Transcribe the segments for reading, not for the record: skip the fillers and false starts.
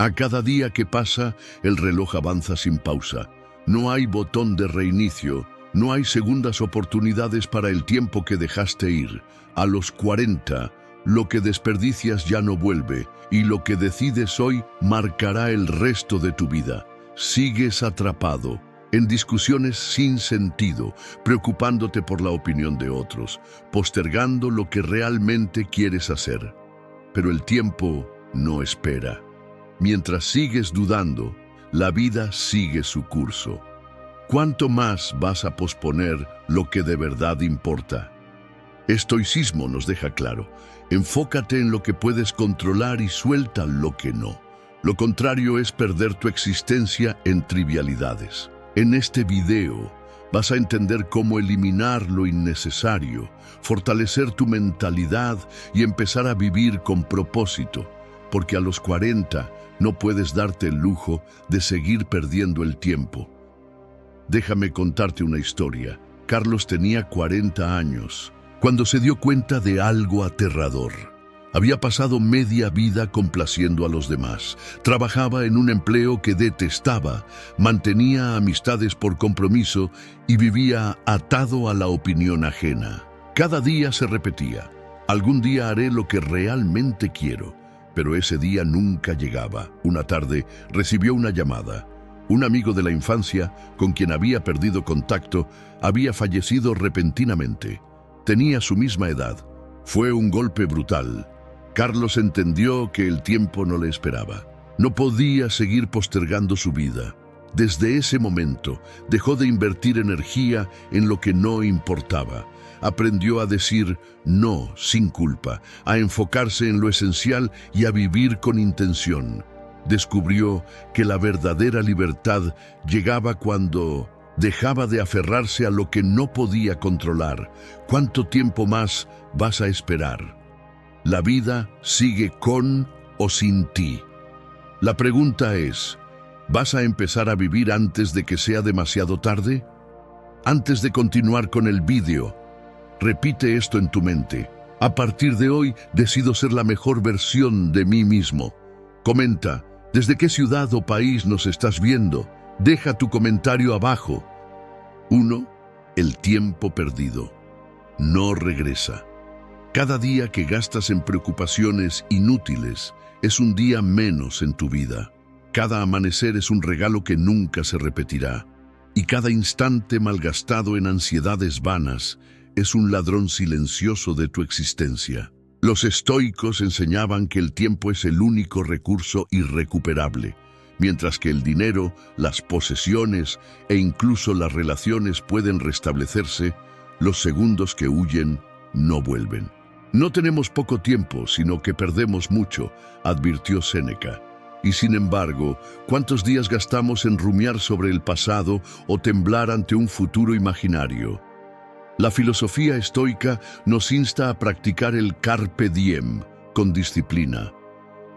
A cada día que pasa, el reloj avanza sin pausa. No hay botón de reinicio, no hay segundas oportunidades para el tiempo que dejaste ir. A los 40, lo que desperdicias ya no vuelve, y lo que decides hoy marcará el resto de tu vida. Sigues atrapado en discusiones sin sentido, preocupándote por la opinión de otros, postergando lo que realmente quieres hacer. Pero el tiempo no espera. Mientras sigues dudando, la vida sigue su curso. ¿Cuánto más vas a posponer lo que de verdad importa? Estoicismo nos deja claro: enfócate en lo que puedes controlar y suelta lo que no. Lo contrario es perder tu existencia en trivialidades. En este video vas a entender cómo eliminar lo innecesario, fortalecer tu mentalidad y empezar a vivir con propósito, porque a los 40 no puedes darte el lujo de seguir perdiendo el tiempo. Déjame contarte una historia. Carlos tenía 40 años cuando se dio cuenta de algo aterrador. Había pasado media vida complaciendo a los demás. Trabajaba en un empleo que detestaba, mantenía amistades por compromiso y vivía atado a la opinión ajena. Cada día se repetía: algún día haré lo que realmente quiero. Pero ese día nunca llegaba. Una tarde recibió una llamada. Un amigo de la infancia, con quien había perdido contacto, había fallecido repentinamente. Tenía su misma edad. Fue un golpe brutal. Carlos entendió que el tiempo no le esperaba. No podía seguir postergando su vida. Desde ese momento, dejó de invertir energía en lo que no importaba. Aprendió a decir no sin culpa, a enfocarse en lo esencial y a vivir con intención. Descubrió que la verdadera libertad llegaba cuando dejaba de aferrarse a lo que no podía controlar. ¿Cuánto tiempo más vas a esperar? La vida sigue con o sin ti. La pregunta es: ¿vas a empezar a vivir antes de que sea demasiado tarde? Antes de continuar con el vídeo, repite esto en tu mente: a partir de hoy decido ser la mejor versión de mí mismo. Comenta: ¿desde qué ciudad o país nos estás viendo? Deja tu comentario abajo. 1. El tiempo perdido no regresa. Cada día que gastas en preocupaciones inútiles es un día menos en tu vida. Cada amanecer es un regalo que nunca se repetirá. Y cada instante malgastado en ansiedades vanas es un ladrón silencioso de tu existencia. Los estoicos enseñaban que el tiempo es el único recurso irrecuperable, mientras que el dinero, las posesiones e incluso las relaciones pueden restablecerse. Los segundos que huyen no vuelven. No tenemos poco tiempo, sino que perdemos mucho, advirtió Séneca. Y sin embargo, ¿cuántos días gastamos en rumiar sobre el pasado o temblar ante un futuro imaginario? La filosofía estoica nos insta a practicar el carpe diem con disciplina,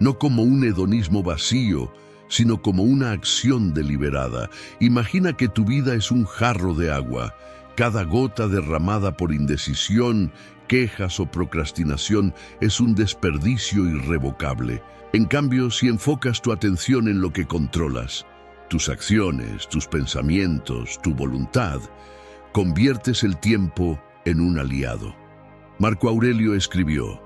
no como un hedonismo vacío, sino como una acción deliberada. Imagina que tu vida es un jarro de agua. Cada gota derramada por indecisión, quejas o procrastinación es un desperdicio irrevocable. En cambio, si enfocas tu atención en lo que controlas, tus acciones, tus pensamientos, tu voluntad, conviertes el tiempo en un aliado. Marco Aurelio escribió: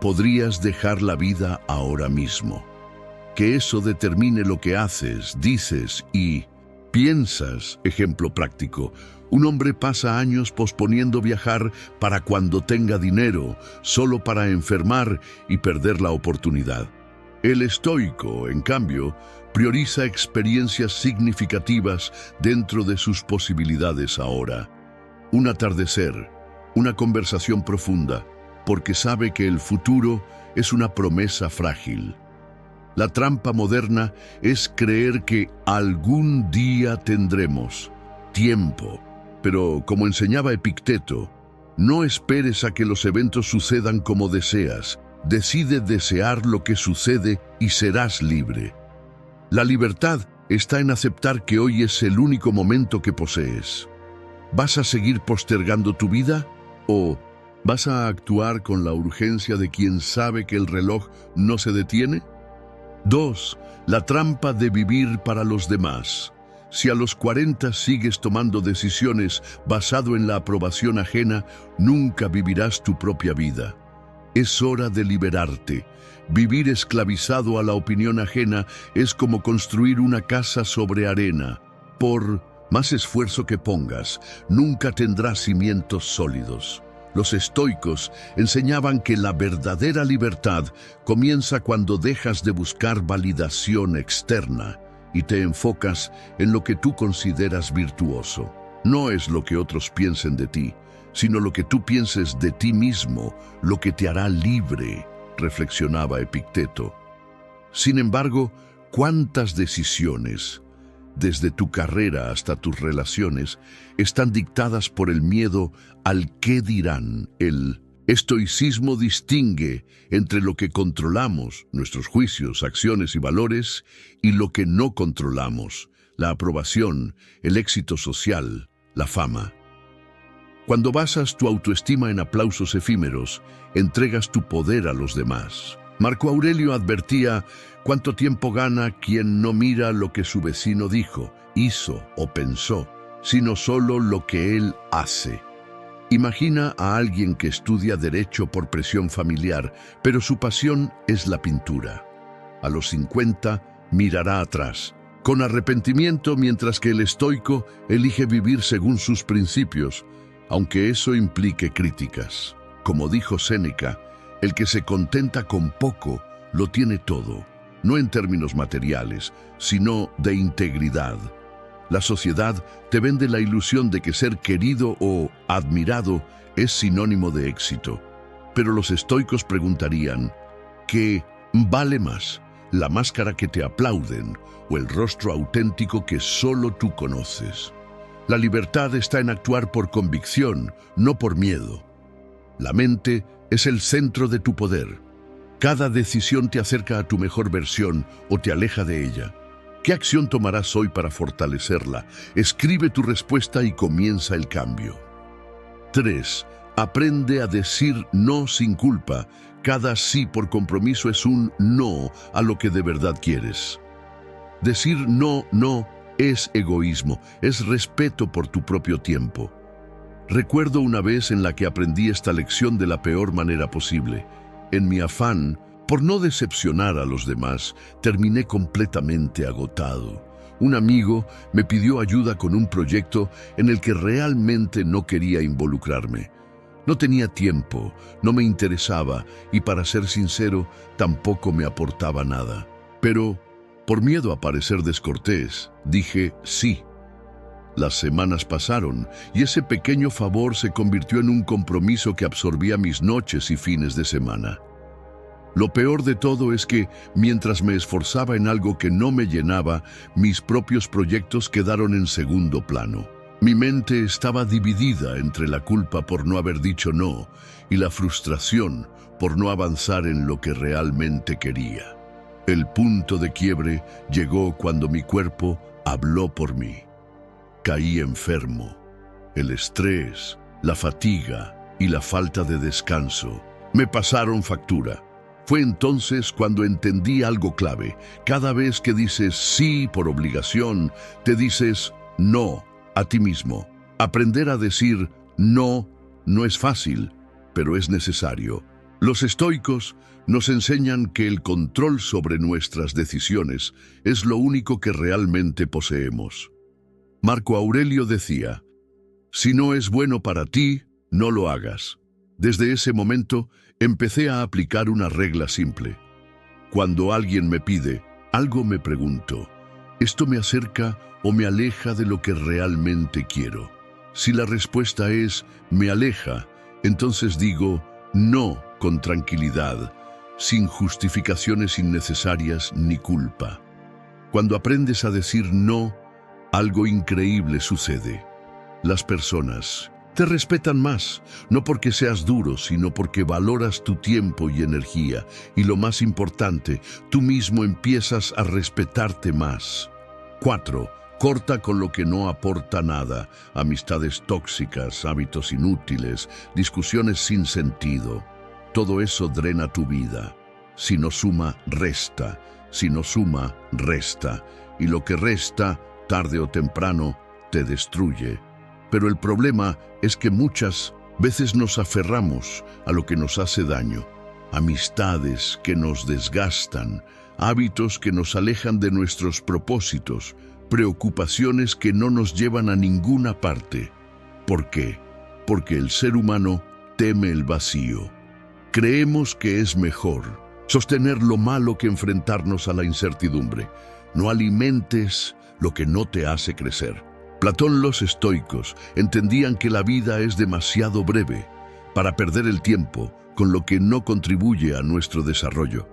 podrías dejar la vida ahora mismo. Que eso determine lo que haces, dices y piensas. Ejemplo práctico: un hombre pasa años posponiendo viajar para cuando tenga dinero, solo para enfermar y perder la oportunidad. El estoico, en cambio, prioriza experiencias significativas dentro de sus posibilidades ahora. Un atardecer, una conversación profunda, porque sabe que el futuro es una promesa frágil. La trampa moderna es creer que algún día tendremos tiempo. Pero, como enseñaba Epicteto, no esperes a que los eventos sucedan como deseas. Decide desear lo que sucede y serás libre. La libertad está en aceptar que hoy es el único momento que posees. ¿Vas a seguir postergando tu vida? ¿O vas a actuar con la urgencia de quien sabe que el reloj no se detiene? 2. La trampa de vivir para los demás. Si a los 40 sigues tomando decisiones basado en la aprobación ajena, nunca vivirás tu propia vida. Es hora de liberarte. Vivir esclavizado a la opinión ajena es como construir una casa sobre arena. Por más esfuerzo que pongas, nunca tendrás cimientos sólidos. Los estoicos enseñaban que la verdadera libertad comienza cuando dejas de buscar validación externa y te enfocas en lo que tú consideras virtuoso. No es lo que otros piensen de ti, sino lo que tú pienses de ti mismo, lo que te hará libre, reflexionaba Epicteto. Sin embargo, ¿cuántas decisiones, desde tu carrera hasta tus relaciones, están dictadas por el miedo al qué dirán? El estoicismo distingue entre lo que controlamos, nuestros juicios, acciones y valores, y lo que no controlamos, la aprobación, el éxito social, la fama. Cuando basas tu autoestima en aplausos efímeros, entregas tu poder a los demás. Marco Aurelio advertía: ¿cuánto tiempo gana quien no mira lo que su vecino dijo, hizo o pensó, sino solo lo que él hace? Imagina a alguien que estudia derecho por presión familiar, pero su pasión es la pintura. A los 50 mirará atrás, con arrepentimiento, mientras que el estoico elige vivir según sus principios, aunque eso implique críticas. Como dijo Séneca, el que se contenta con poco lo tiene todo, no en términos materiales, sino de integridad. La sociedad te vende la ilusión de que ser querido o admirado es sinónimo de éxito. Pero los estoicos preguntarían: ¿qué vale más, la máscara que te aplauden o el rostro auténtico que solo tú conoces? La libertad está en actuar por convicción, no por miedo. La mente es el centro de tu poder. Cada decisión te acerca a tu mejor versión o te aleja de ella. ¿Qué acción tomarás hoy para fortalecerla? Escribe tu respuesta y comienza el cambio. 3. Aprende a decir no sin culpa. Cada sí por compromiso es un no a lo que de verdad quieres. Decir no es egoísmo, es respeto por tu propio tiempo. Recuerdo una vez en la que aprendí esta lección de la peor manera posible. En mi afán por no decepcionar a los demás, terminé completamente agotado. Un amigo me pidió ayuda con un proyecto en el que realmente no quería involucrarme. No tenía tiempo, no me interesaba y, para ser sincero, tampoco me aportaba nada. Pero, por miedo a parecer descortés, dije sí. Las semanas pasaron y ese pequeño favor se convirtió en un compromiso que absorbía mis noches y fines de semana. Lo peor de todo es que, mientras me esforzaba en algo que no me llenaba, mis propios proyectos quedaron en segundo plano. Mi mente estaba dividida entre la culpa por no haber dicho no y la frustración por no avanzar en lo que realmente quería. El punto de quiebre llegó cuando mi cuerpo habló por mí. Caí enfermo. El estrés, la fatiga y la falta de descanso me pasaron factura. Fue entonces cuando entendí algo clave. Cada vez que dices sí por obligación, te dices no a ti mismo. Aprender a decir no es fácil, pero es necesario. Los estoicos nos enseñan que el control sobre nuestras decisiones es lo único que realmente poseemos. Marco Aurelio decía: si no es bueno para ti, no lo hagas. Desde ese momento, empecé a aplicar una regla simple. Cuando alguien me pide algo, me pregunto: ¿esto me acerca o me aleja de lo que realmente quiero? Si la respuesta es me aleja, entonces digo no con tranquilidad, sin justificaciones innecesarias ni culpa. Cuando aprendes a decir no, algo increíble sucede. Las personas te respetan más, no porque seas duro, sino porque valoras tu tiempo y energía. Y lo más importante, tú mismo empiezas a respetarte más. 4. Corta con lo que no aporta nada. Amistades tóxicas, hábitos inútiles, discusiones sin sentido. Todo eso drena tu vida. Si no suma, resta. si no suma, resta, y lo que resta, tarde o temprano, te destruye. Pero el problema es que muchas veces nos aferramos a lo que nos hace daño, amistades que nos desgastan, hábitos que nos alejan de nuestros propósitos, preocupaciones que no nos llevan a ninguna parte. ¿Por qué? Porque el ser humano teme el vacío. Creemos que es mejor sostener lo malo que enfrentarnos a la incertidumbre. No alimentes lo que no te hace crecer. Platón, los estoicos entendían que la vida es demasiado breve para perder el tiempo con lo que no contribuye a nuestro desarrollo.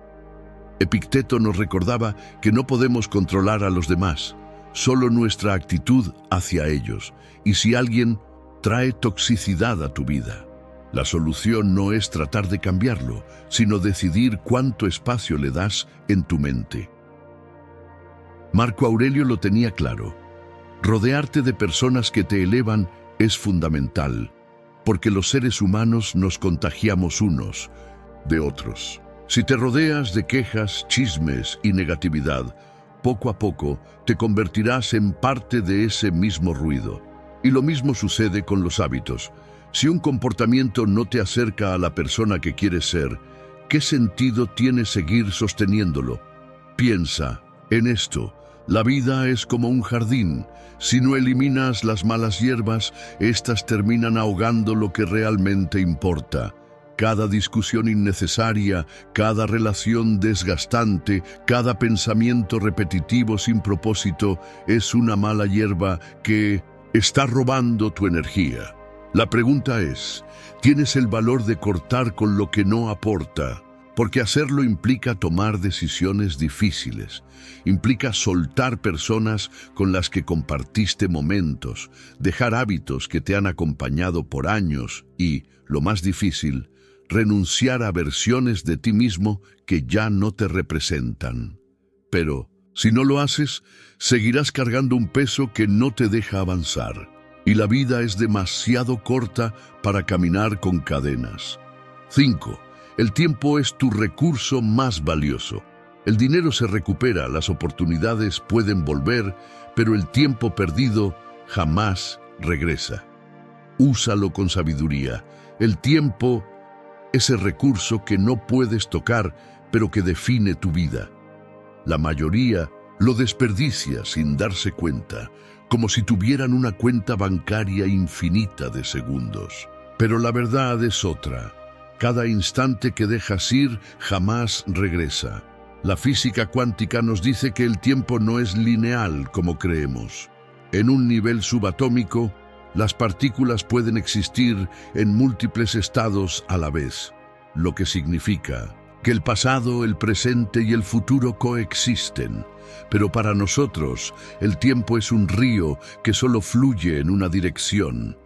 Epicteto nos recordaba que no podemos controlar a los demás, solo nuestra actitud hacia ellos. Y si alguien trae toxicidad a tu vida, la solución no es tratar de cambiarlo, sino decidir cuánto espacio le das en tu mente. Marco Aurelio lo tenía claro. Rodearte de personas que te elevan es fundamental, porque los seres humanos nos contagiamos unos de otros. Si te rodeas de quejas, chismes y negatividad, poco a poco te convertirás en parte de ese mismo ruido. Y lo mismo sucede con los hábitos. Si un comportamiento no te acerca a la persona que quieres ser, ¿qué sentido tiene seguir sosteniéndolo? Piensa en esto. La vida es como un jardín. Si no eliminas las malas hierbas, éstas terminan ahogando lo que realmente importa. Cada discusión innecesaria, cada relación desgastante, cada pensamiento repetitivo sin propósito es una mala hierba que está robando tu energía. La pregunta es, ¿tienes el valor de cortar con lo que no aporta? Porque hacerlo implica tomar decisiones difíciles, implica soltar personas con las que compartiste momentos, dejar hábitos que te han acompañado por años y, lo más difícil, renunciar a versiones de ti mismo que ya no te representan. Pero, si no lo haces, seguirás cargando un peso que no te deja avanzar, y la vida es demasiado corta para caminar con cadenas. 5. El tiempo es tu recurso más valioso. El dinero se recupera, las oportunidades pueden volver, pero el tiempo perdido jamás regresa. Úsalo con sabiduría. El tiempo es el recurso que no puedes tocar, pero que define tu vida. La mayoría lo desperdicia sin darse cuenta, como si tuvieran una cuenta bancaria infinita de segundos. Pero la verdad es otra. Cada instante que dejas ir jamás regresa. La física cuántica nos dice que el tiempo no es lineal como creemos. En un nivel subatómico, las partículas pueden existir en múltiples estados a la vez, lo que significa que el pasado, el presente y el futuro coexisten. Pero para nosotros, el tiempo es un río que solo fluye en una dirección.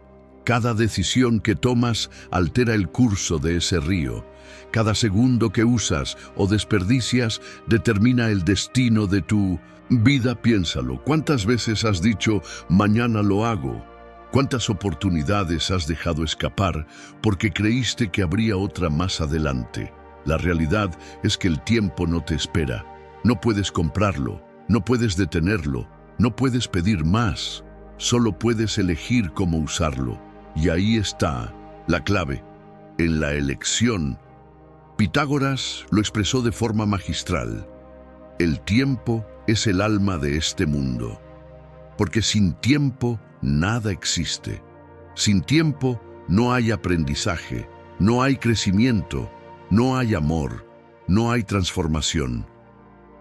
Cada decisión que tomas altera el curso de ese río. Cada segundo que usas o desperdicias determina el destino de tu vida. Piénsalo. ¿Cuántas veces has dicho, mañana lo hago? ¿Cuántas oportunidades has dejado escapar porque creíste que habría otra más adelante? La realidad es que el tiempo no te espera. No puedes comprarlo, no puedes detenerlo, no puedes pedir más. Solo puedes elegir cómo usarlo. Y ahí está la clave, en la elección. Pitágoras lo expresó de forma magistral. El tiempo es el alma de este mundo, porque sin tiempo nada existe. Sin tiempo no hay aprendizaje, no hay crecimiento, no hay amor, no hay transformación.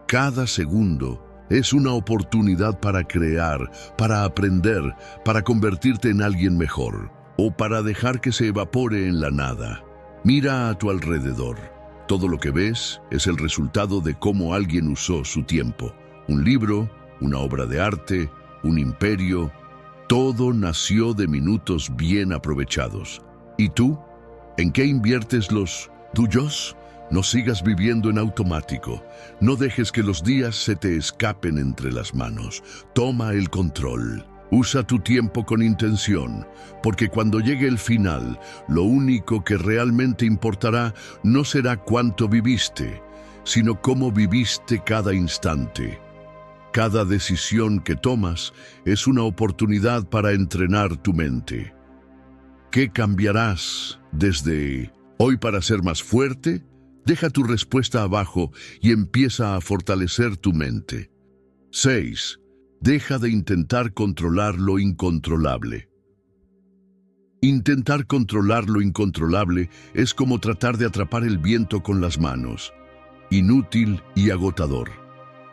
Cada segundo es una oportunidad para crear, para aprender, para convertirte en alguien mejor, o para dejar que se evapore en la nada. Mira a tu alrededor. Todo lo que ves es el resultado de cómo alguien usó su tiempo. Un libro, una obra de arte, un imperio. Todo nació de minutos bien aprovechados. ¿Y tú? ¿En qué inviertes los tuyos? No sigas viviendo en automático. No dejes que los días se te escapen entre las manos. Toma el control. Usa tu tiempo con intención, porque cuando llegue el final, lo único que realmente importará no será cuánto viviste, sino cómo viviste cada instante. Cada decisión que tomas es una oportunidad para entrenar tu mente. ¿Qué cambiarás desde hoy para ser más fuerte? Deja tu respuesta abajo y empieza a fortalecer tu mente. 6. Deja de intentar controlar lo incontrolable. Intentar controlar lo incontrolable es como tratar de atrapar el viento con las manos. Inútil y agotador.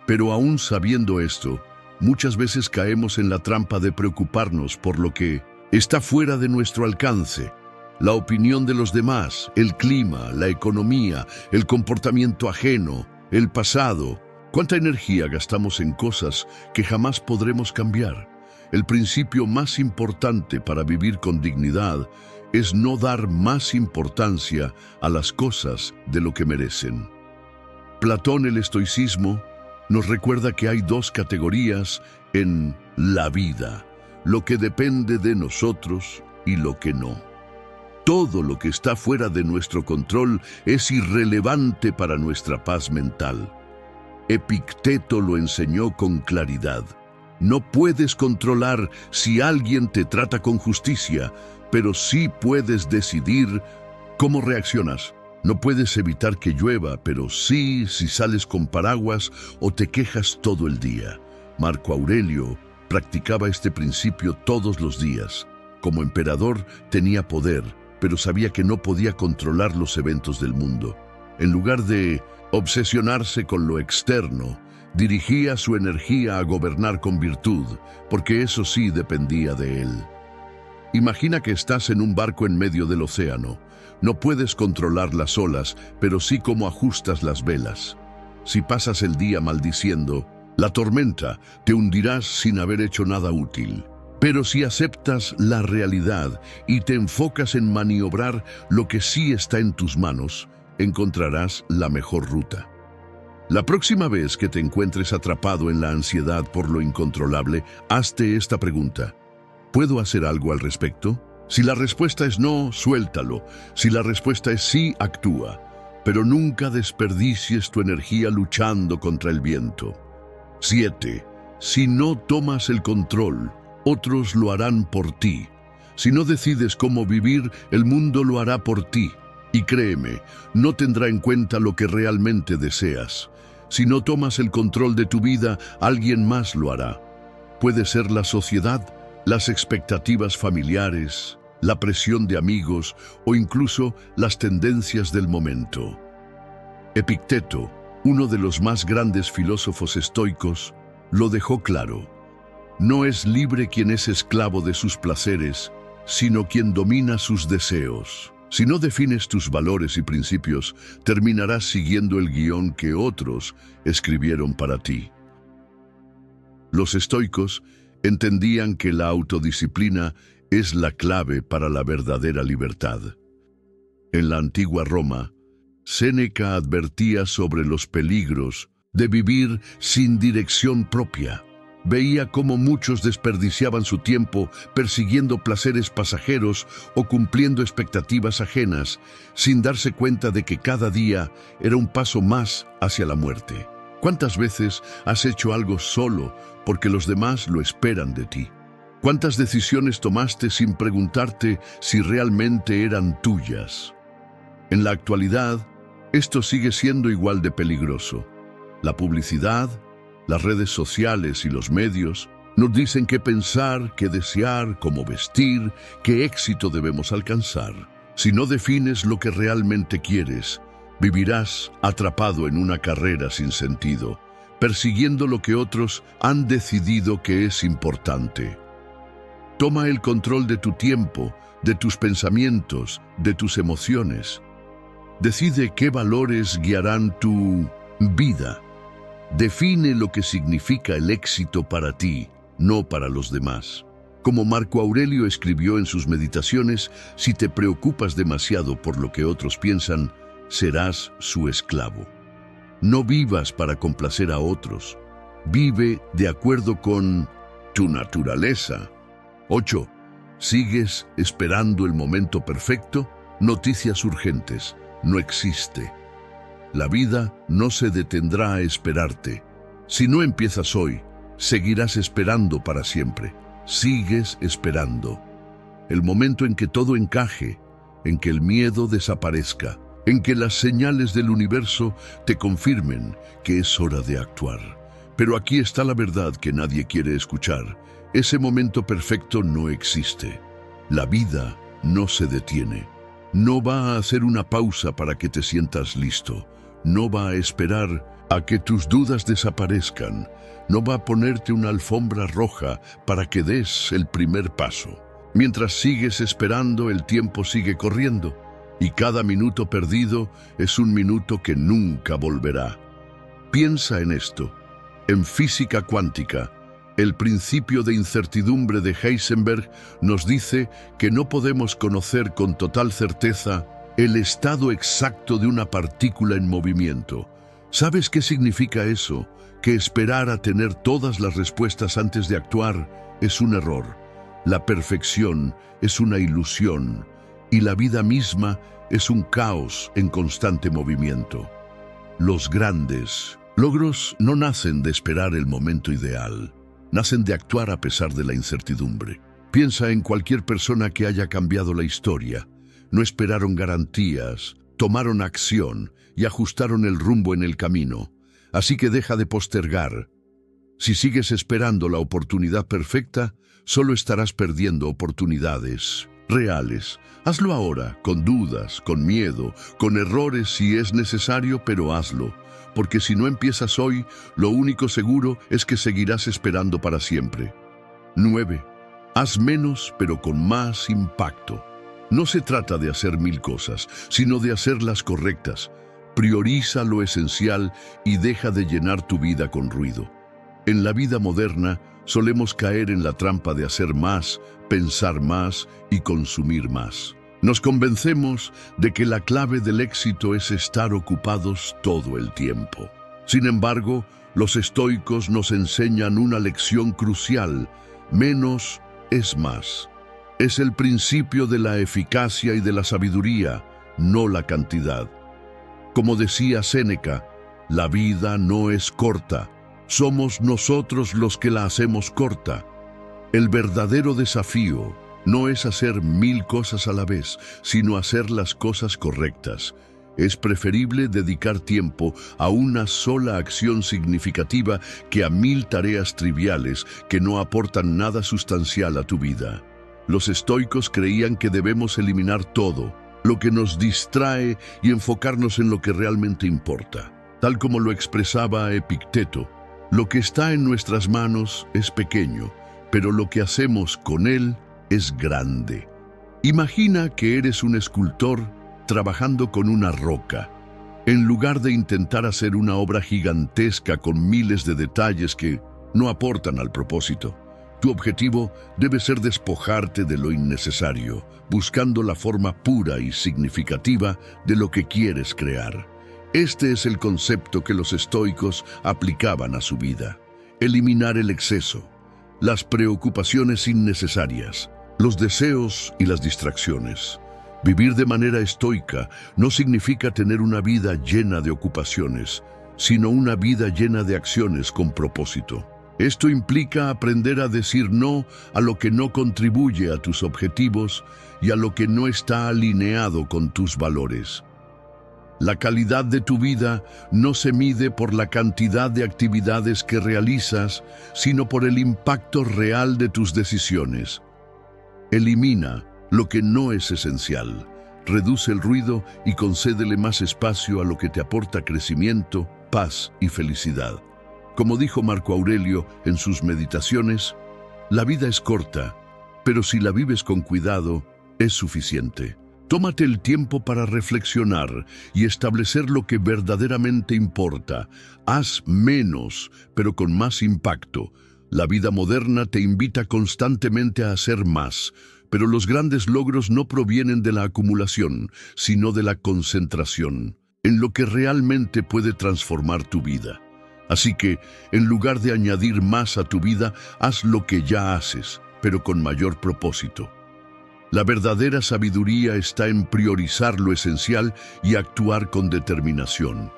Pero aún sabiendo esto, muchas veces caemos en la trampa de preocuparnos por lo que está fuera de nuestro alcance. La opinión de los demás, el clima, la economía, el comportamiento ajeno, el pasado. ¿Cuánta energía gastamos en cosas que jamás podremos cambiar? El principio más importante para vivir con dignidad es no dar más importancia a las cosas de lo que merecen. Platón, el estoicismo, nos recuerda que hay dos categorías en la vida: lo que depende de nosotros y lo que no. Todo lo que está fuera de nuestro control es irrelevante para nuestra paz mental. Epicteto lo enseñó con claridad. No puedes controlar si alguien te trata con justicia, pero sí puedes decidir cómo reaccionas. No puedes evitar que llueva, pero sí si sales con paraguas o te quejas todo el día. Marco Aurelio practicaba este principio todos los días. Como emperador tenía poder, pero sabía que no podía controlar los eventos del mundo. En lugar de obsesionarse con lo externo, dirigía su energía a gobernar con virtud, porque eso sí dependía de él. Imagina que estás en un barco en medio del océano. No puedes controlar las olas, pero sí cómo ajustas las velas. Si pasas el día maldiciendo la tormenta, te hundirás sin haber hecho nada útil. Pero si aceptas la realidad y te enfocas en maniobrar lo que sí está en tus manos, encontrarás la mejor ruta. La próxima vez que te encuentres atrapado en la ansiedad por lo incontrolable, hazte esta pregunta: ¿puedo hacer algo al respecto? Si la respuesta es no, suéltalo. Si la respuesta es sí, actúa. Pero nunca desperdicies tu energía luchando contra el viento. 7. Si no tomas el control, otros lo harán por ti. Si no decides cómo vivir, el mundo lo hará por ti. Y créeme, no tendrá en cuenta lo que realmente deseas. Si no tomas el control de tu vida, alguien más lo hará. Puede ser la sociedad, las expectativas familiares, la presión de amigos o incluso las tendencias del momento. Epicteto, uno de los más grandes filósofos estoicos, lo dejó claro. No es libre quien es esclavo de sus placeres, sino quien domina sus deseos. Si no defines tus valores y principios, terminarás siguiendo el guión que otros escribieron para ti. Los estoicos entendían que la autodisciplina es la clave para la verdadera libertad. En la antigua Roma, Séneca advertía sobre los peligros de vivir sin dirección propia. Veía cómo muchos desperdiciaban su tiempo persiguiendo placeres pasajeros o cumpliendo expectativas ajenas, sin darse cuenta de que cada día era un paso más hacia la muerte. ¿Cuántas veces has hecho algo solo porque los demás lo esperan de ti? ¿Cuántas decisiones tomaste sin preguntarte si realmente eran tuyas? En la actualidad, esto sigue siendo igual de peligroso. La publicidad, las redes sociales y los medios nos dicen qué pensar, qué desear, cómo vestir, qué éxito debemos alcanzar. Si no defines lo que realmente quieres, vivirás atrapado en una carrera sin sentido, persiguiendo lo que otros han decidido que es importante. Toma el control de tu tiempo, de tus pensamientos, de tus emociones. Decide qué valores guiarán tu vida. Define lo que significa el éxito para ti, no para los demás. Como Marco Aurelio escribió en sus meditaciones, si te preocupas demasiado por lo que otros piensan, serás su esclavo. No vivas para complacer a otros. Vive de acuerdo con tu naturaleza. 8. ¿Sigues esperando el momento perfecto? Noticias urgentes. No existe. La vida no se detendrá a esperarte. Si no empiezas hoy, seguirás esperando para siempre. Sigues esperando. El momento en que todo encaje, en que el miedo desaparezca, en que las señales del universo te confirmen que es hora de actuar. Pero aquí está la verdad que nadie quiere escuchar. Ese momento perfecto no existe. La vida no se detiene. No va a hacer una pausa para que te sientas listo. No va a esperar a que tus dudas desaparezcan. No va a ponerte una alfombra roja para que des el primer paso. Mientras sigues esperando, el tiempo sigue corriendo. Y cada minuto perdido es un minuto que nunca volverá. Piensa en esto. En física cuántica, el principio de incertidumbre de Heisenberg nos dice que no podemos conocer con total certeza el estado exacto de una partícula en movimiento. ¿Sabes qué significa eso? Que esperar a tener todas las respuestas antes de actuar es un error. La perfección es una ilusión y la vida misma es un caos en constante movimiento. Los grandes logros no nacen de esperar el momento ideal, nacen de actuar a pesar de la incertidumbre. Piensa en cualquier persona que haya cambiado la historia. No esperaron garantías, tomaron acción y ajustaron el rumbo en el camino. Así que deja de postergar. Si sigues esperando la oportunidad perfecta, solo estarás perdiendo oportunidades reales. Hazlo ahora, con dudas, con miedo, con errores si es necesario, pero hazlo. Porque si no empiezas hoy, lo único seguro es que seguirás esperando para siempre. 9. Haz menos, pero con más impacto. No se trata de hacer 1000 cosas, sino de hacerlas correctas. Prioriza lo esencial y deja de llenar tu vida con ruido. En la vida moderna, solemos caer en la trampa de hacer más, pensar más y consumir más. Nos convencemos de que la clave del éxito es estar ocupados todo el tiempo. Sin embargo, los estoicos nos enseñan una lección crucial: menos es más. Es el principio de la eficacia y de la sabiduría, no la cantidad. Como decía Séneca, la vida no es corta, somos nosotros los que la hacemos corta. El verdadero desafío no es hacer 1000 cosas a la vez, sino hacer las cosas correctas. Es preferible dedicar tiempo a una sola acción significativa que a 1000 tareas triviales que no aportan nada sustancial a tu vida. Los estoicos creían que debemos eliminar todo, lo que nos distrae, y enfocarnos en lo que realmente importa. Tal como lo expresaba Epicteto, lo que está en nuestras manos es pequeño, pero lo que hacemos con él es grande. Imagina que eres un escultor trabajando con una roca. En lugar de intentar hacer una obra gigantesca con miles de detalles que no aportan al propósito, tu objetivo debe ser despojarte de lo innecesario, buscando la forma pura y significativa de lo que quieres crear. Este es el concepto que los estoicos aplicaban a su vida: eliminar el exceso, las preocupaciones innecesarias, los deseos y las distracciones. Vivir de manera estoica no significa tener una vida llena de ocupaciones, sino una vida llena de acciones con propósito. Esto implica aprender a decir no a lo que no contribuye a tus objetivos y a lo que no está alineado con tus valores. La calidad de tu vida no se mide por la cantidad de actividades que realizas, sino por el impacto real de tus decisiones. Elimina lo que no es esencial, reduce el ruido y concédele más espacio a lo que te aporta crecimiento, paz y felicidad. Como dijo Marco Aurelio en sus meditaciones, la vida es corta, pero si la vives con cuidado, es suficiente. Tómate el tiempo para reflexionar y establecer lo que verdaderamente importa. Haz menos, pero con más impacto. La vida moderna te invita constantemente a hacer más, pero los grandes logros no provienen de la acumulación, sino de la concentración, en lo que realmente puede transformar tu vida. Así que, en lugar de añadir más a tu vida, haz lo que ya haces, pero con mayor propósito. La verdadera sabiduría está en priorizar lo esencial y actuar con determinación.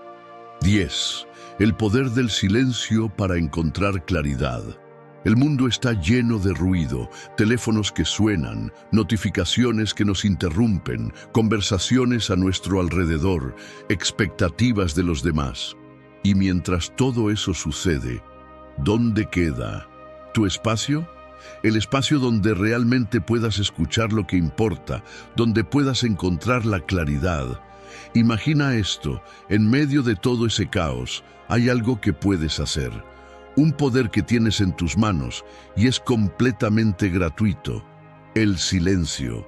10. El poder del silencio para encontrar claridad. El mundo está lleno de ruido, teléfonos que suenan, notificaciones que nos interrumpen, conversaciones a nuestro alrededor, expectativas de los demás. Y mientras todo eso sucede, ¿dónde queda tu espacio? El espacio donde realmente puedas escuchar lo que importa, donde puedas encontrar la claridad. Imagina esto, en medio de todo ese caos, hay algo que puedes hacer. Un poder que tienes en tus manos y es completamente gratuito. El silencio.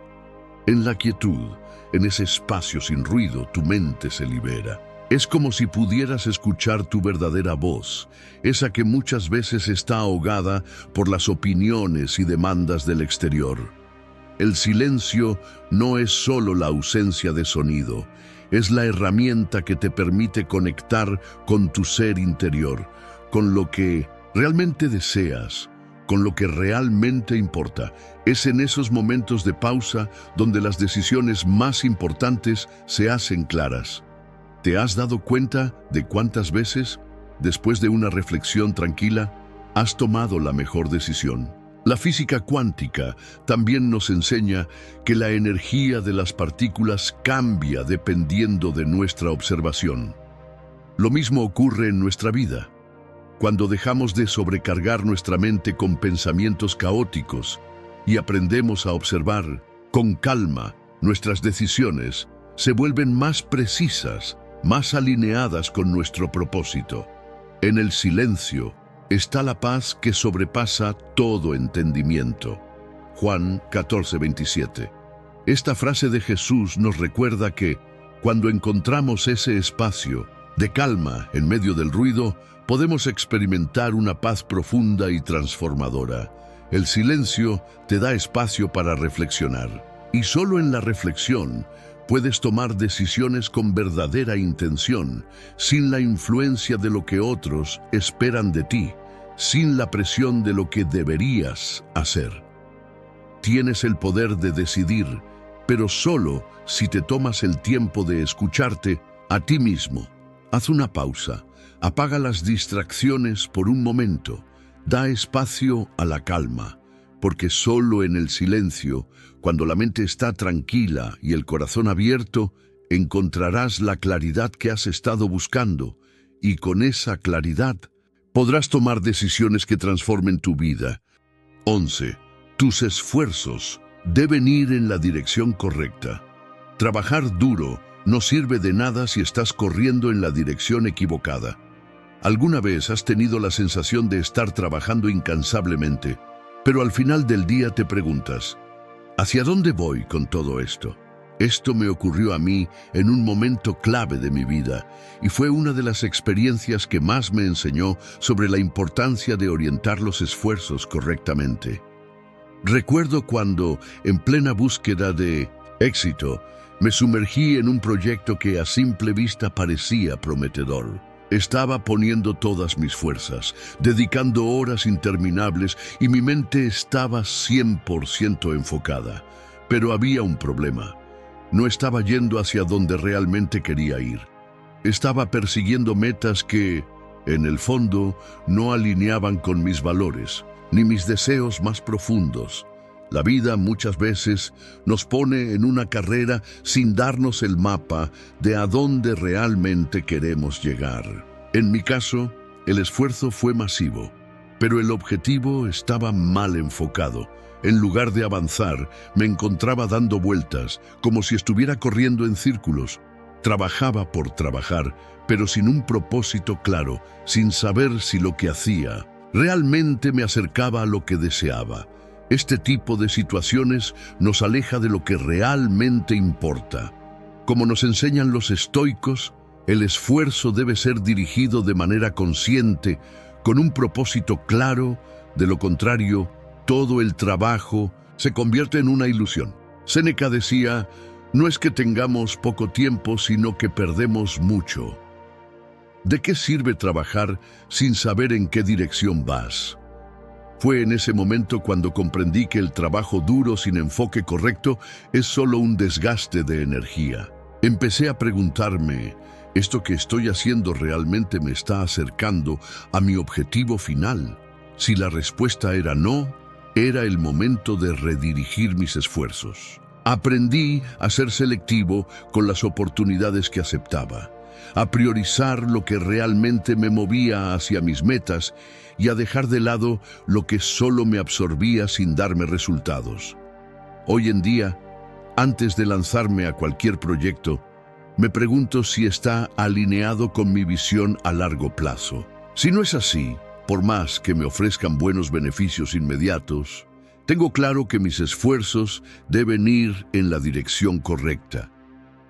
En la quietud, en ese espacio sin ruido, tu mente se libera. Es como si pudieras escuchar tu verdadera voz, esa que muchas veces está ahogada por las opiniones y demandas del exterior. El silencio no es solo la ausencia de sonido, es la herramienta que te permite conectar con tu ser interior, con lo que realmente deseas, con lo que realmente importa. Es en esos momentos de pausa donde las decisiones más importantes se hacen claras. ¿Te has dado cuenta de cuántas veces, después de una reflexión tranquila, has tomado la mejor decisión? La física cuántica también nos enseña que la energía de las partículas cambia dependiendo de nuestra observación. Lo mismo ocurre en nuestra vida. Cuando dejamos de sobrecargar nuestra mente con pensamientos caóticos y aprendemos a observar con calma, nuestras decisiones se vuelven más precisas, más alineadas con nuestro propósito. En el silencio está la paz que sobrepasa todo entendimiento. Juan 14:27. Esta frase de Jesús nos recuerda que, cuando encontramos ese espacio de calma en medio del ruido, podemos experimentar una paz profunda y transformadora. El silencio te da espacio para reflexionar, y solo en la reflexión puedes tomar decisiones con verdadera intención, sin la influencia de lo que otros esperan de ti, sin la presión de lo que deberías hacer. Tienes el poder de decidir, pero solo si te tomas el tiempo de escucharte a ti mismo. Haz una pausa, apaga las distracciones por un momento, da espacio a la calma, porque solo en el silencio, cuando la mente está tranquila y el corazón abierto, encontrarás la claridad que has estado buscando, y con esa claridad podrás tomar decisiones que transformen tu vida. 11. Tus esfuerzos deben ir en la dirección correcta. Trabajar duro no sirve de nada si estás corriendo en la dirección equivocada. ¿Alguna vez has tenido la sensación de estar trabajando incansablemente, pero al final del día te preguntas, ¿hacia dónde voy con todo esto? Esto me ocurrió a mí en un momento clave de mi vida y fue una de las experiencias que más me enseñó sobre la importancia de orientar los esfuerzos correctamente. Recuerdo cuando, en plena búsqueda de éxito, me sumergí en un proyecto que a simple vista parecía prometedor. Estaba poniendo todas mis fuerzas, dedicando horas interminables y mi mente estaba 100% enfocada. Pero había un problema. No estaba yendo hacia donde realmente quería ir. Estaba persiguiendo metas que, en el fondo, no alineaban con mis valores, ni mis deseos más profundos. La vida muchas veces nos pone en una carrera sin darnos el mapa de a dónde realmente queremos llegar. En mi caso, el esfuerzo fue masivo, pero el objetivo estaba mal enfocado. En lugar de avanzar, me encontraba dando vueltas, como si estuviera corriendo en círculos. Trabajaba por trabajar, pero sin un propósito claro, sin saber si lo que hacía realmente me acercaba a lo que deseaba. Este tipo de situaciones nos aleja de lo que realmente importa. Como nos enseñan los estoicos, el esfuerzo debe ser dirigido de manera consciente, con un propósito claro. De lo contrario, todo el trabajo se convierte en una ilusión. Séneca decía, no es que tengamos poco tiempo, sino que perdemos mucho. ¿De qué sirve trabajar sin saber en qué dirección vas? Fue en ese momento cuando comprendí que el trabajo duro sin enfoque correcto es solo un desgaste de energía. Empecé a preguntarme, ¿Esto que estoy haciendo realmente me está acercando a mi objetivo final? Si la respuesta era no, era el momento de redirigir mis esfuerzos. Aprendí a ser selectivo con las oportunidades que aceptaba, a priorizar lo que realmente me movía hacia mis metas y a dejar de lado lo que solo me absorbía sin darme resultados. Hoy en día, antes de lanzarme a cualquier proyecto, me pregunto si está alineado con mi visión a largo plazo. Si no es así, por más que me ofrezcan buenos beneficios inmediatos, tengo claro que mis esfuerzos deben ir en la dirección correcta.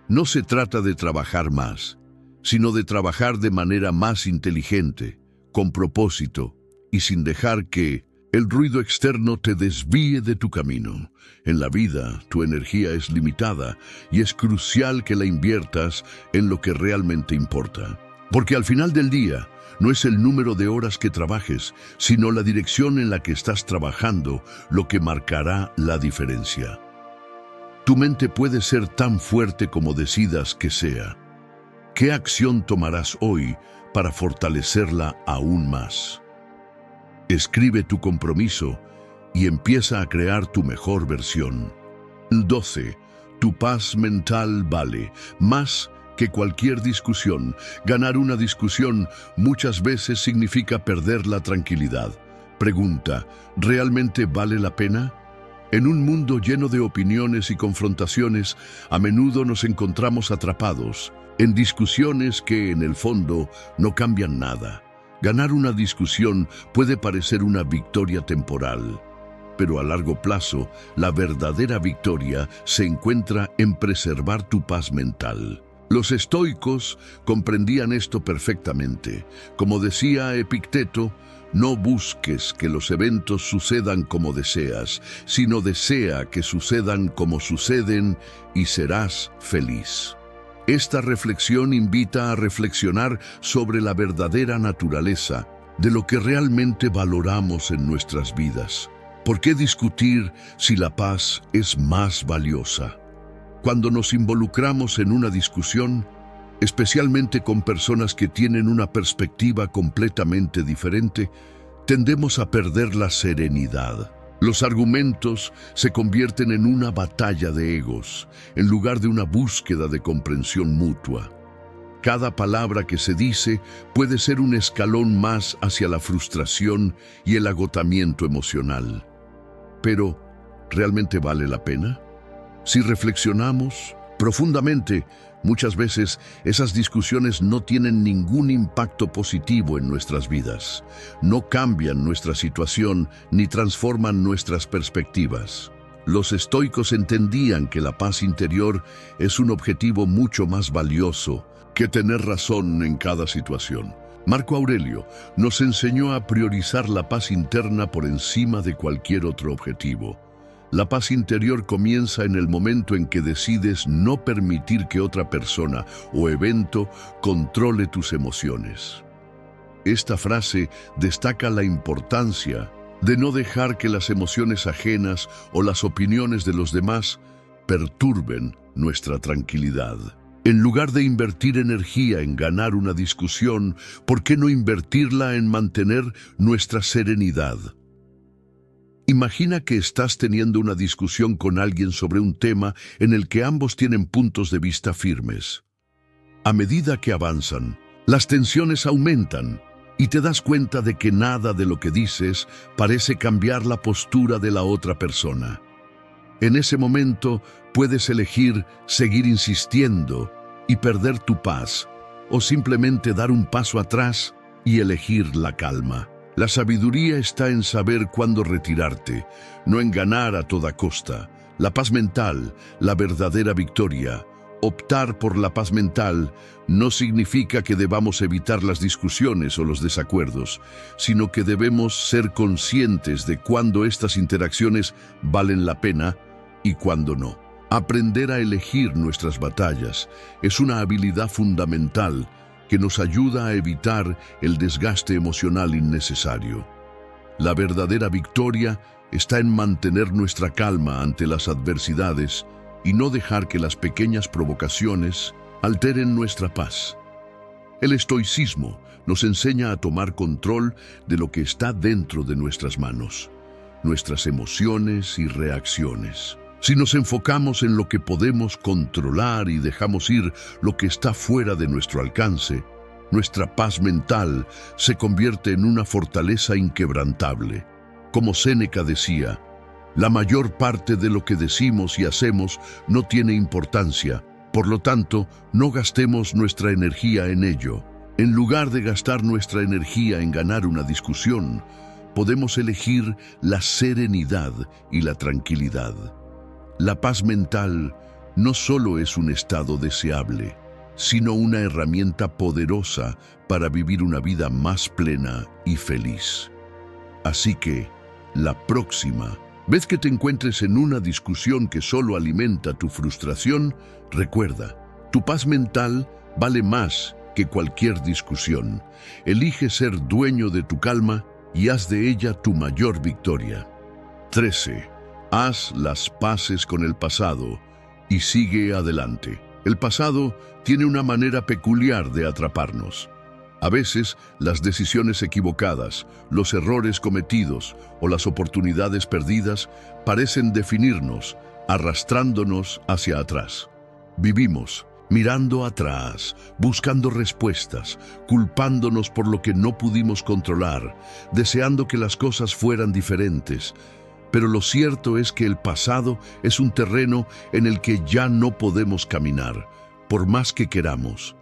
No se trata de trabajar más, sino de trabajar de manera más inteligente, con propósito y sin dejar que el ruido externo te desvíe de tu camino. En la vida, tu energía es limitada y es crucial que la inviertas en lo que realmente importa. Porque al final del día, no es el número de horas que trabajes, sino la dirección en la que estás trabajando lo que marcará la diferencia. Tu mente puede ser tan fuerte como decidas que sea. ¿Qué acción tomarás hoy para fortalecerla aún más? Escribe tu compromiso y empieza a crear tu mejor versión. 12. Tu paz mental vale más que cualquier discusión. Ganar una discusión muchas veces significa perder la tranquilidad. Pregunta, ¿realmente vale la pena? En un mundo lleno de opiniones y confrontaciones, a menudo nos encontramos atrapados en discusiones que, en el fondo, no cambian nada. Ganar una discusión puede parecer una victoria temporal, pero a largo plazo, la verdadera victoria se encuentra en preservar tu paz mental. Los estoicos comprendían esto perfectamente. Como decía Epicteto, no busques que los eventos sucedan como deseas, sino desea que sucedan como suceden y serás feliz. Esta reflexión invita a reflexionar sobre la verdadera naturaleza de lo que realmente valoramos en nuestras vidas. ¿Por qué discutir si la paz es más valiosa? Cuando nos involucramos en una discusión, especialmente con personas que tienen una perspectiva completamente diferente, tendemos a perder la serenidad. Los argumentos se convierten en una batalla de egos, en lugar de una búsqueda de comprensión mutua. Cada palabra que se dice puede ser un escalón más hacia la frustración y el agotamiento emocional. Pero, ¿realmente vale la pena? Si reflexionamos profundamente, muchas veces esas discusiones no tienen ningún impacto positivo en nuestras vidas. No cambian nuestra situación ni transforman nuestras perspectivas. Los estoicos entendían que la paz interior es un objetivo mucho más valioso que tener razón en cada situación. Marco Aurelio nos enseñó a priorizar la paz interna por encima de cualquier otro objetivo. La paz interior comienza en el momento en que decides no permitir que otra persona o evento controle tus emociones. Esta frase destaca la importancia de no dejar que las emociones ajenas o las opiniones de los demás perturben nuestra tranquilidad. En lugar de invertir energía en ganar una discusión, ¿por qué no invertirla en mantener nuestra serenidad? Imagina que estás teniendo una discusión con alguien sobre un tema en el que ambos tienen puntos de vista firmes. A medida que avanzan, las tensiones aumentan y te das cuenta de que nada de lo que dices parece cambiar la postura de la otra persona. En ese momento puedes elegir seguir insistiendo y perder tu paz, o simplemente dar un paso atrás y elegir la calma. La sabiduría está en saber cuándo retirarte, no en ganar a toda costa. La paz mental, la verdadera victoria. Optar por la paz mental no significa que debamos evitar las discusiones o los desacuerdos, sino que debemos ser conscientes de cuándo estas interacciones valen la pena y cuándo no. Aprender a elegir nuestras batallas es una habilidad fundamental que nos ayuda a evitar el desgaste emocional innecesario. La verdadera victoria está en mantener nuestra calma ante las adversidades y no dejar que las pequeñas provocaciones alteren nuestra paz. El estoicismo nos enseña a tomar control de lo que está dentro de nuestras manos, nuestras emociones y reacciones. Si nos enfocamos en lo que podemos controlar y dejamos ir lo que está fuera de nuestro alcance, nuestra paz mental se convierte en una fortaleza inquebrantable. Como Séneca decía, la mayor parte de lo que decimos y hacemos no tiene importancia, por lo tanto, no gastemos nuestra energía en ello. En lugar de gastar nuestra energía en ganar una discusión, podemos elegir la serenidad y la tranquilidad. La paz mental no solo es un estado deseable, sino una herramienta poderosa para vivir una vida más plena y feliz. Así que, la próxima vez que te encuentres en una discusión que solo alimenta tu frustración, recuerda, tu paz mental vale más que cualquier discusión. Elige ser dueño de tu calma y haz de ella tu mayor victoria. 13. Haz las paces con el pasado y sigue adelante. El pasado tiene una manera peculiar de atraparnos. A veces, las decisiones equivocadas, los errores cometidos o las oportunidades perdidas parecen definirnos, arrastrándonos hacia atrás. Vivimos mirando atrás, buscando respuestas, culpándonos por lo que no pudimos controlar, deseando que las cosas fueran diferentes. Pero lo cierto es que el pasado es un terreno en el que ya no podemos caminar, por más que queramos.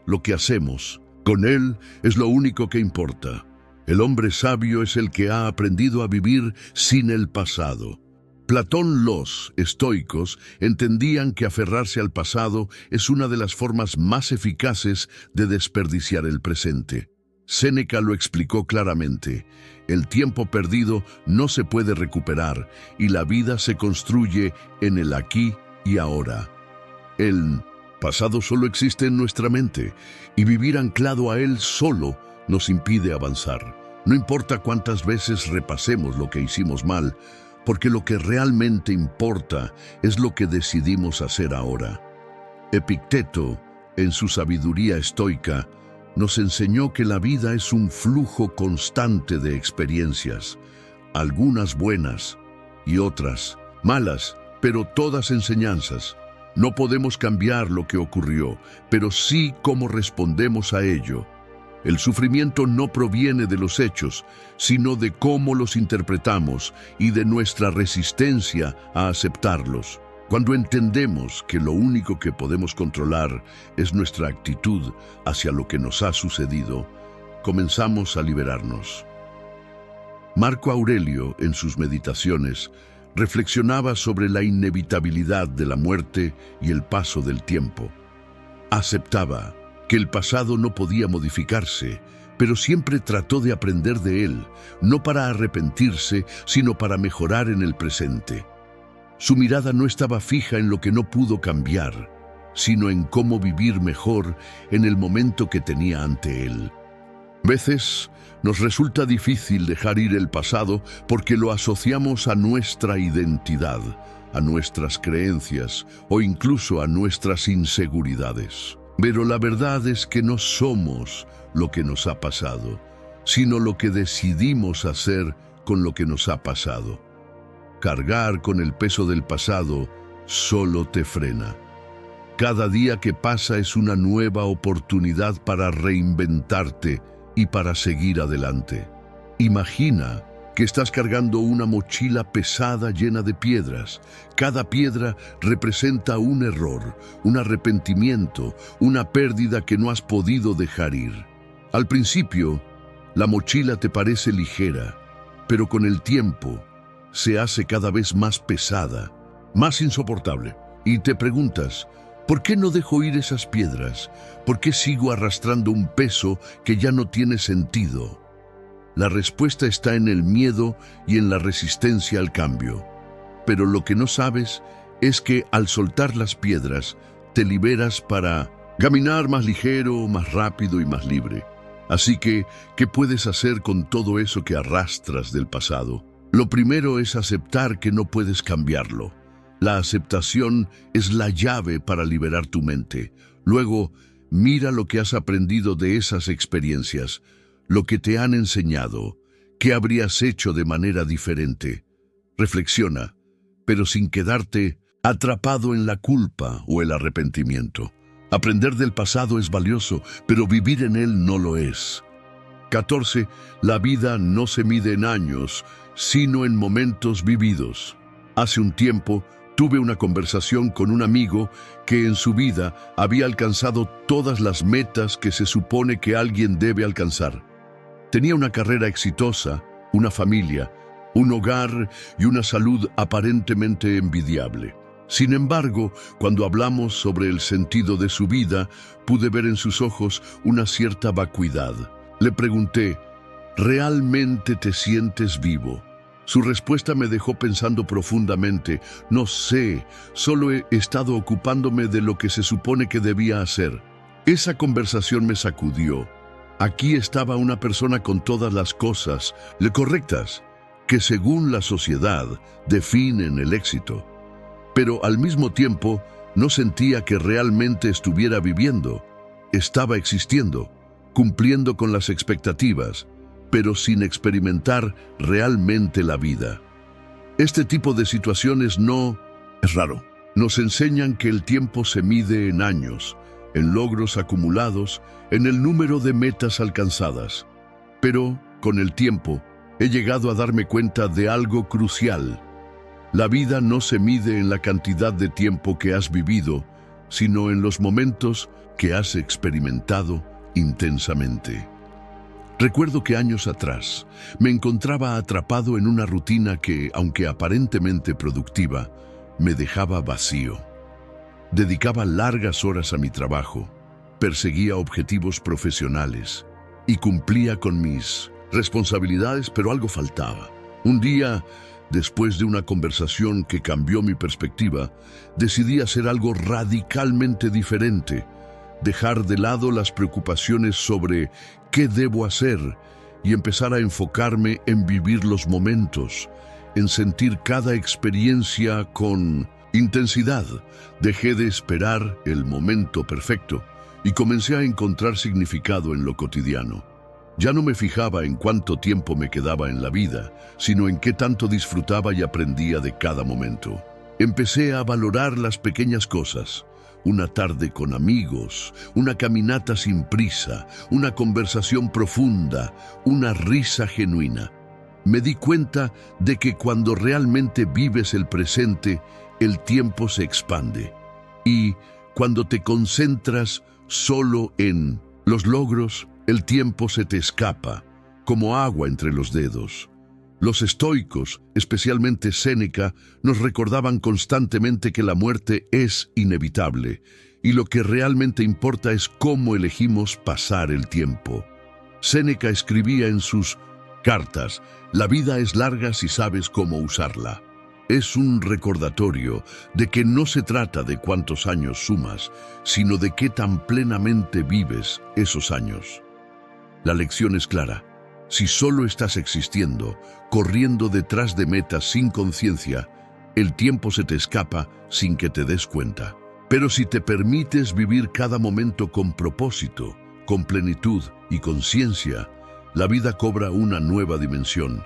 Lo que hacemos con él es lo único que importa. El hombre sabio es el que ha aprendido a vivir sin el pasado. Platón, los estoicos entendían que aferrarse al pasado es una de las formas más eficaces de desperdiciar el presente. Séneca lo explicó claramente. El tiempo perdido no se puede recuperar y la vida se construye en el aquí y ahora. El pasado solo existe en nuestra mente y vivir anclado a él solo nos impide avanzar. No importa cuántas veces repasemos lo que hicimos mal, porque lo que realmente importa es lo que decidimos hacer ahora. Epicteto, en su sabiduría estoica, nos enseñó que la vida es un flujo constante de experiencias, algunas buenas y otras malas, pero todas enseñanzas. No podemos cambiar lo que ocurrió, pero sí cómo respondemos a ello. El sufrimiento no proviene de los hechos, sino de cómo los interpretamos y de nuestra resistencia a aceptarlos. Cuando entendemos que lo único que podemos controlar es nuestra actitud hacia lo que nos ha sucedido, comenzamos a liberarnos. Marco Aurelio, en sus meditaciones, reflexionaba sobre la inevitabilidad de la muerte y el paso del tiempo. Aceptaba que el pasado no podía modificarse, pero siempre trató de aprender de él, no para arrepentirse, sino para mejorar en el presente. Su mirada no estaba fija en lo que no pudo cambiar, sino en cómo vivir mejor en el momento que tenía ante él. A veces nos resulta difícil dejar ir el pasado porque lo asociamos a nuestra identidad, a nuestras creencias o incluso a nuestras inseguridades. Pero la verdad es que no somos lo que nos ha pasado, sino lo que decidimos hacer con lo que nos ha pasado. Cargar con el peso del pasado solo te frena. Cada día que pasa es una nueva oportunidad para reinventarte y para seguir adelante. Imagina que estás cargando una mochila pesada llena de piedras. Cada piedra representa un error, un arrepentimiento, una pérdida que no has podido dejar ir. Al principio, la mochila te parece ligera, pero con el tiempo se hace cada vez más pesada, más insoportable. Y te preguntas, ¿por qué no dejo ir esas piedras? ¿Por qué sigo arrastrando un peso que ya no tiene sentido? La respuesta está en el miedo y en la resistencia al cambio. Pero lo que no sabes es que al soltar las piedras, te liberas para caminar más ligero, más rápido y más libre. Así que, ¿qué puedes hacer con todo eso que arrastras del pasado? Lo primero es aceptar que no puedes cambiarlo. La aceptación es la llave para liberar tu mente. Luego, Mira lo que has aprendido de esas experiencias, lo que te han enseñado, qué habrías hecho de manera diferente. Reflexiona, pero sin quedarte atrapado en la culpa o el arrepentimiento. Aprender del pasado es valioso, pero vivir en él no lo es. 14. La vida no se mide en años, sino en momentos vividos. Hace un tiempo tuve una conversación con un amigo que en su vida había alcanzado todas las metas que se supone que alguien debe alcanzar. Tenía una carrera exitosa, una familia, un hogar y una salud aparentemente envidiable. Sin embargo, cuando hablamos sobre el sentido de su vida, pude ver en sus ojos una cierta vacuidad. Le pregunté, ¿realmente te sientes vivo? Su respuesta me dejó pensando profundamente. No sé, solo he estado ocupándome de lo que se supone que debía hacer. Esa conversación me sacudió. Aquí estaba una persona con todas las cosas, correctas, que según la sociedad definen el éxito. Pero al mismo tiempo no sentía que realmente estuviera viviendo. Estaba existiendo, cumpliendo con las expectativas, pero sin experimentar realmente la vida. Este tipo de situaciones es raro. Nos enseñan que el tiempo se mide en años, en logros acumulados, en el número de metas alcanzadas. Pero, con el tiempo, he llegado a darme cuenta de algo crucial. La vida no se mide en la cantidad de tiempo que has vivido, sino en los momentos que has experimentado intensamente. Recuerdo que años atrás me encontraba atrapado en una rutina que, aunque aparentemente productiva, me dejaba vacío. Dedicaba largas horas a mi trabajo, perseguía objetivos profesionales y cumplía con mis responsabilidades, pero algo faltaba. Un día, después de una conversación que cambió mi perspectiva, decidí hacer algo radicalmente diferente, dejar de lado las preocupaciones sobre qué debo hacer y empezar a enfocarme en vivir los momentos, en sentir cada experiencia con intensidad. Dejé de esperar el momento perfecto y comencé a encontrar significado en lo cotidiano. Ya no me fijaba en cuánto tiempo me quedaba en la vida, sino en qué tanto disfrutaba y aprendía de cada momento. Empecé a valorar las pequeñas cosas. Una tarde con amigos, una caminata sin prisa, una conversación profunda, una risa genuina. Me di cuenta de que cuando realmente vives el presente, el tiempo se expande. Y cuando te concentras solo en los logros, el tiempo se te escapa, como agua entre los dedos. Los estoicos, especialmente Séneca, nos recordaban constantemente que la muerte es inevitable, y lo que realmente importa es cómo elegimos pasar el tiempo. Séneca escribía en sus cartas, la vida es larga si sabes cómo usarla. Es un recordatorio de que no se trata de cuántos años sumas, sino de qué tan plenamente vives esos años. La lección es clara. Si solo estás existiendo, corriendo detrás de metas sin conciencia, el tiempo se te escapa sin que te des cuenta. Pero si te permites vivir cada momento con propósito, con plenitud y conciencia, la vida cobra una nueva dimensión.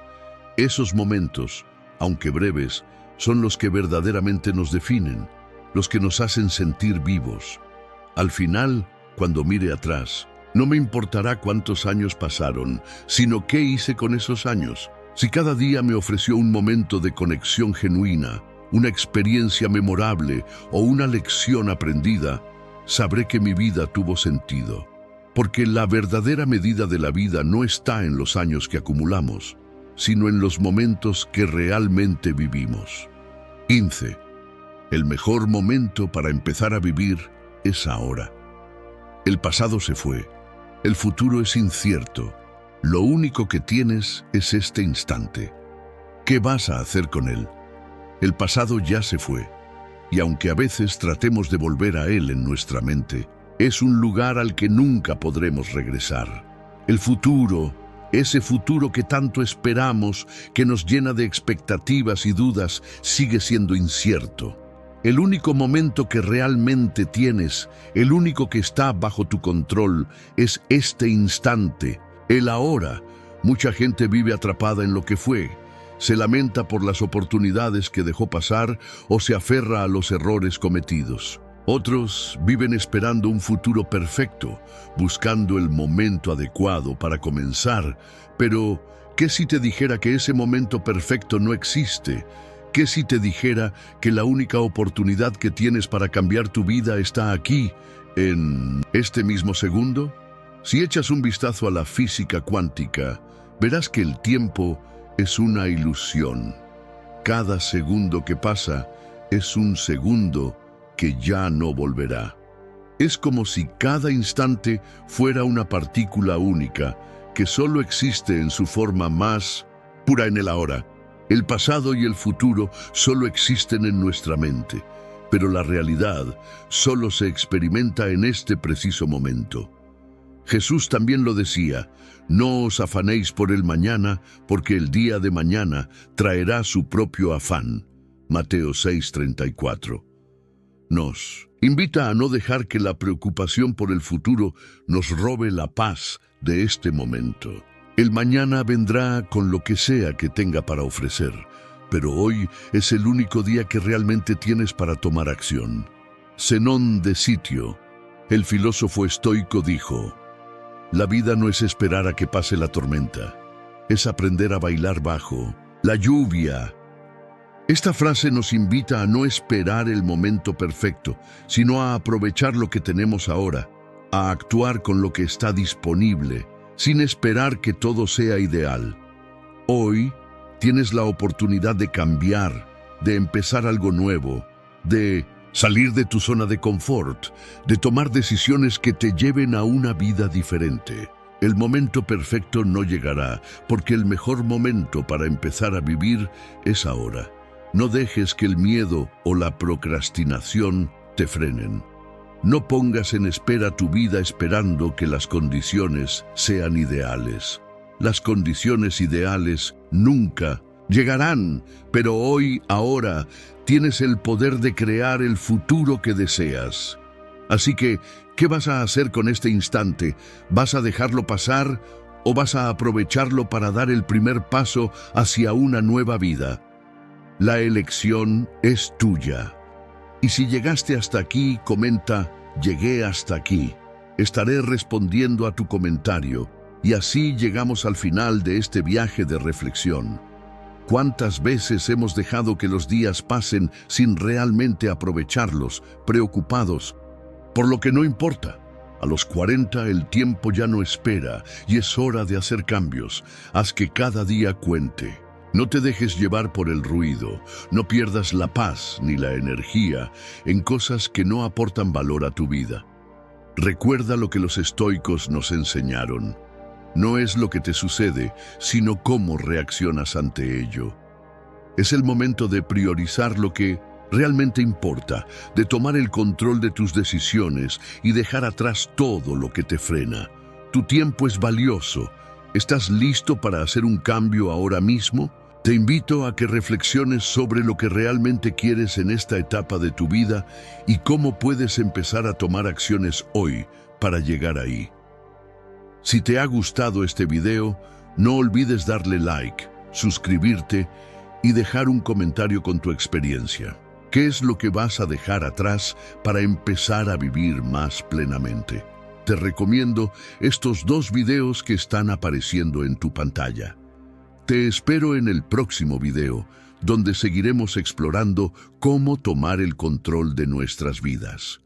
Esos momentos, aunque breves, son los que verdaderamente nos definen, los que nos hacen sentir vivos. Al final, cuando mire atrás, no me importará cuántos años pasaron, sino qué hice con esos años. Si cada día me ofreció un momento de conexión genuina, una experiencia memorable o una lección aprendida, sabré que mi vida tuvo sentido. Porque la verdadera medida de la vida no está en los años que acumulamos, sino en los momentos que realmente vivimos. 15. El mejor momento para empezar a vivir es ahora. El pasado se fue. El futuro es incierto. Lo único que tienes es este instante. ¿Qué vas a hacer con él? El pasado ya se fue, y aunque a veces tratemos de volver a él en nuestra mente, es un lugar al que nunca podremos regresar. El futuro, ese futuro que tanto esperamos, que nos llena de expectativas y dudas, sigue siendo incierto. El único momento que realmente tienes, el único que está bajo tu control, es este instante, el ahora. Mucha gente vive atrapada en lo que fue, se lamenta por las oportunidades que dejó pasar o se aferra a los errores cometidos. Otros viven esperando un futuro perfecto, buscando el momento adecuado para comenzar. Pero, ¿qué si te dijera que ese momento perfecto no existe? ¿Qué si te dijera que la única oportunidad que tienes para cambiar tu vida está aquí, en este mismo segundo? Si echas un vistazo a la física cuántica, verás que el tiempo es una ilusión. Cada segundo que pasa es un segundo que ya no volverá. Es como si cada instante fuera una partícula única que solo existe en su forma más pura en el ahora. El pasado y el futuro solo existen en nuestra mente, pero la realidad solo se experimenta en este preciso momento. Jesús también lo decía: no os afanéis por el mañana, porque el día de mañana traerá su propio afán. Mateo 6:34. Nos invita a no dejar que la preocupación por el futuro nos robe la paz de este momento. El mañana vendrá con lo que sea que tenga para ofrecer, pero hoy es el único día que realmente tienes para tomar acción. Zenón de Sitio, el filósofo estoico, dijo: la vida no es esperar a que pase la tormenta, es aprender a bailar bajo la lluvia. Esta frase nos invita a no esperar el momento perfecto, sino a aprovechar lo que tenemos ahora, a actuar con lo que está disponible, sin esperar que todo sea ideal. Hoy tienes la oportunidad de cambiar, de empezar algo nuevo, de salir de tu zona de confort, de tomar decisiones que te lleven a una vida diferente. El momento perfecto no llegará, porque el mejor momento para empezar a vivir es ahora. No dejes que el miedo o la procrastinación te frenen. No pongas en espera tu vida esperando que las condiciones sean ideales. Las condiciones ideales nunca llegarán, pero hoy, ahora, tienes el poder de crear el futuro que deseas. Así que, ¿qué vas a hacer con este instante? ¿Vas a dejarlo pasar o vas a aprovecharlo para dar el primer paso hacia una nueva vida? La elección es tuya. Y si llegaste hasta aquí, comenta: llegué hasta aquí. Estaré respondiendo a tu comentario. Y así llegamos al final de este viaje de reflexión. ¿Cuántas veces hemos dejado que los días pasen sin realmente aprovecharlos, preocupados por lo que no importa? A los 40 el tiempo ya no espera y es hora de hacer cambios. Haz que cada día cuente. No te dejes llevar por el ruido, no pierdas la paz ni la energía en cosas que no aportan valor a tu vida. Recuerda lo que los estoicos nos enseñaron. No es lo que te sucede, sino cómo reaccionas ante ello. Es el momento de priorizar lo que realmente importa, de tomar el control de tus decisiones y dejar atrás todo lo que te frena. Tu tiempo es valioso. ¿Estás listo para hacer un cambio ahora mismo? Te invito a que reflexiones sobre lo que realmente quieres en esta etapa de tu vida y cómo puedes empezar a tomar acciones hoy para llegar ahí. Si te ha gustado este video, no olvides darle like, suscribirte y dejar un comentario con tu experiencia. ¿Qué es lo que vas a dejar atrás para empezar a vivir más plenamente? Te recomiendo estos 2 videos que están apareciendo en tu pantalla. Te espero en el próximo video, donde seguiremos explorando cómo tomar el control de nuestras vidas.